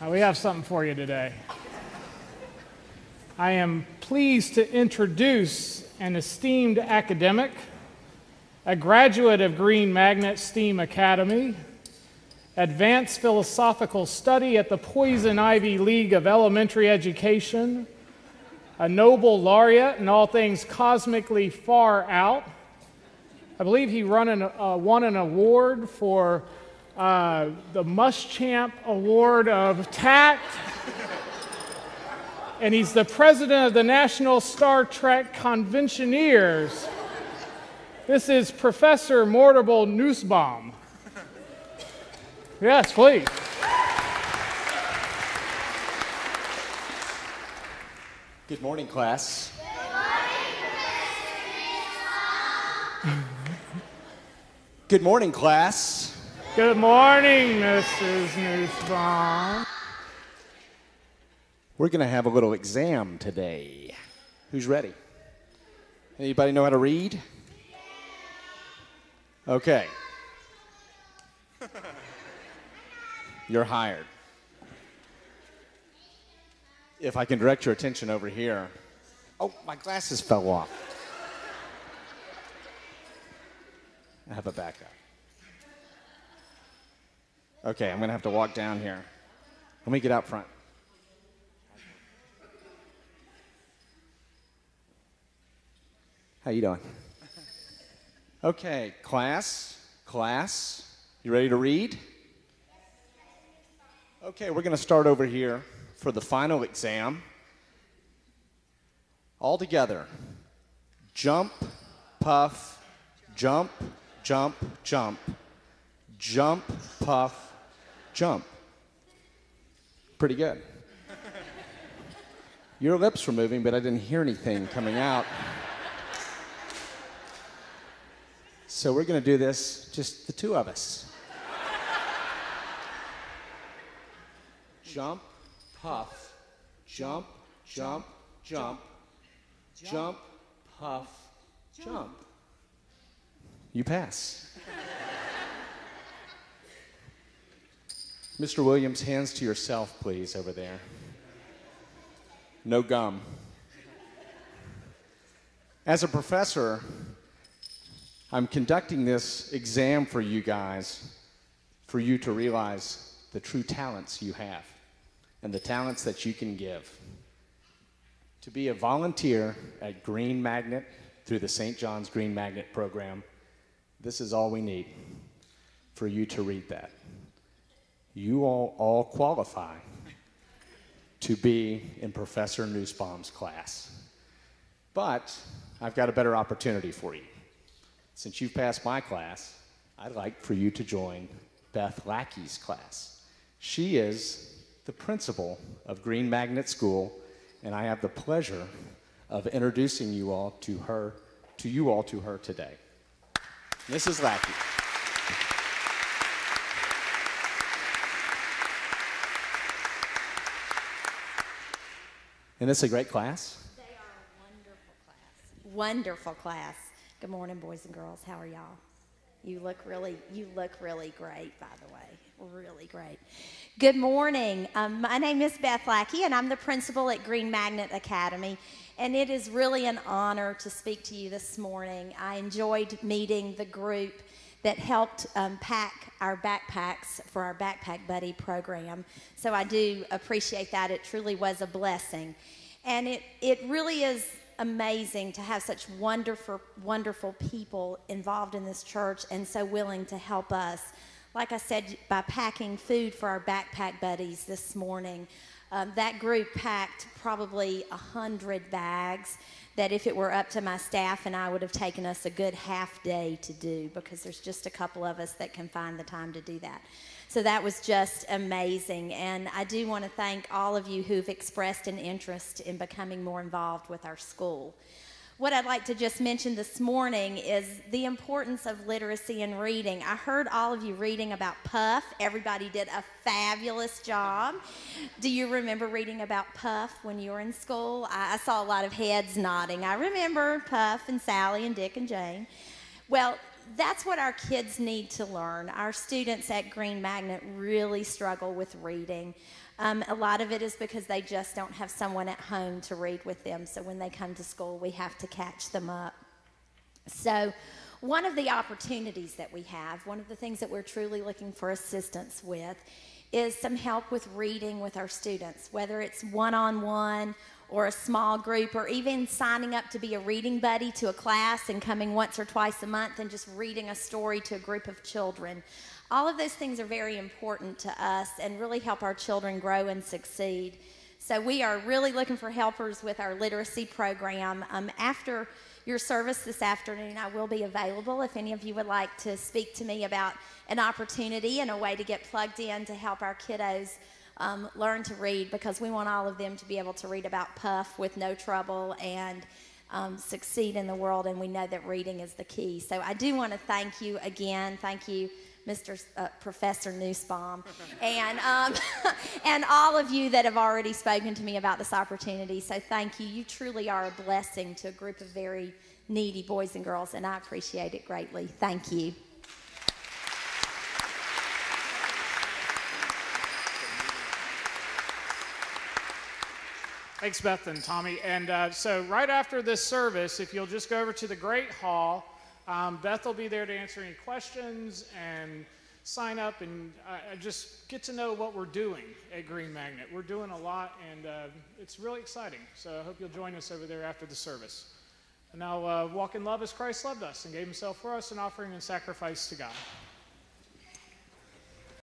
We have something for you today. I am pleased to introduce an esteemed academic, a graduate of Green Magnet STEAM Academy, advanced philosophical study at the Poison Ivy League of Elementary Education, a Nobel laureate in all things cosmically far out. I believe he won an award for the Muschamp Award of Tact. And he's the president of the National Star Trek Conventioneers. This is Professor Mortimer Nussbaum. Yes, please. Good morning, class. Good morning, class. Good morning, Mrs. Nussbaum. We're going to have a little exam today. Who's ready? Anybody know how to read? Okay. You're hired. If I can direct your attention over here. Oh, my glasses fell off. I have a backup. Okay, I'm going to have to walk down here. Let me get out front. How you doing? Okay, class, you ready to read? Okay, we're going to start over here for the final exam. All together. Jump, puff, jump, jump, jump. Jump, puff, jump. Pretty good. Your lips were moving, but I didn't hear anything coming out. So we're going to do this, just the two of us. Jump, puff, jump, jump, jump, jump, puff, jump. You pass. Mr. Williams, hands to yourself, please, over there. No gum. As a professor, I'm conducting this exam for you guys, for you to realize the true talents you have and the talents that you can give. To be a volunteer at Green Magnet through the St. John's Green Magnet program, this is all we need for you to read that. You all qualify to be in Professor Nussbaum's class. But I've got a better opportunity for you. Since you've passed my class, I'd like for you to join Beth Lackey's class. She is the principal of Green Magnet School, and I have the pleasure of introducing you all to her today. Mrs. Lackey. Isn't this a great class? They are a wonderful class. Wonderful class. Good morning, boys and girls. How are y'all? You look really great, by the way. Really great. Good morning. My name is Beth Lackey, and I'm the principal at Green Magnet Academy. And it is really an honor to speak to you this morning. I enjoyed meeting the group that helped pack our backpacks for our Backpack Buddy program. So I do appreciate that. It truly was a blessing. And it really is amazing to have such wonderful people involved in this church and so willing to help us. Like I said, by packing food for our Backpack Buddies this morning, that group packed probably 100 bags that if it were up to my staff and I would have taken us a good half day to do, because there's just a couple of us that can find the time to do that. So that was just amazing, and I do want to thank all of you who've expressed an interest in becoming more involved with our school. What I'd like to just mention this morning is the importance of literacy and reading. I heard all of you reading about Puff. Everybody did a fabulous job. Do you remember reading about Puff when you were in school? I saw a lot of heads nodding. I remember Puff and Sally and Dick and Jane. Well, that's what our kids need to learn. Our students at Green Magnet really struggle with reading. A lot of it is because they just don't have someone at home to read with them. So when they come to school, we have to catch them up. So one of the opportunities that we have, one of the things that we're truly looking for assistance with, is some help with reading with our students, whether it's one-on-one or a small group, or even signing up to be a reading buddy to a class and coming once or twice a month and just reading a story to a group of children. All of those things are very important to us and really help our children grow and succeed. So we are really looking for helpers with our literacy program. After your service this afternoon, I will be available if any of you would like to speak to me about an opportunity and a way to get plugged in to help our kiddos learn to read, because we want all of them to be able to read about Puff with no trouble and succeed in the world, and we know that reading is the key. So I do want to thank you again. Thank you, Mr. Professor Nussbaum, and and all of you that have already spoken to me about this opportunity. So thank you. You truly are a blessing to a group of very needy boys and girls, and I appreciate it greatly. Thank you. Thanks, Beth and Tommy. And so right after this service, if you'll just go over to the Great Hall, Beth will be there to answer any questions and sign up and just get to know what we're doing at Green Magnet. We're doing a lot, and it's really exciting. So I hope you'll join us over there after the service. And now walk in love as Christ loved us and gave himself for us, an offering and sacrifice to God.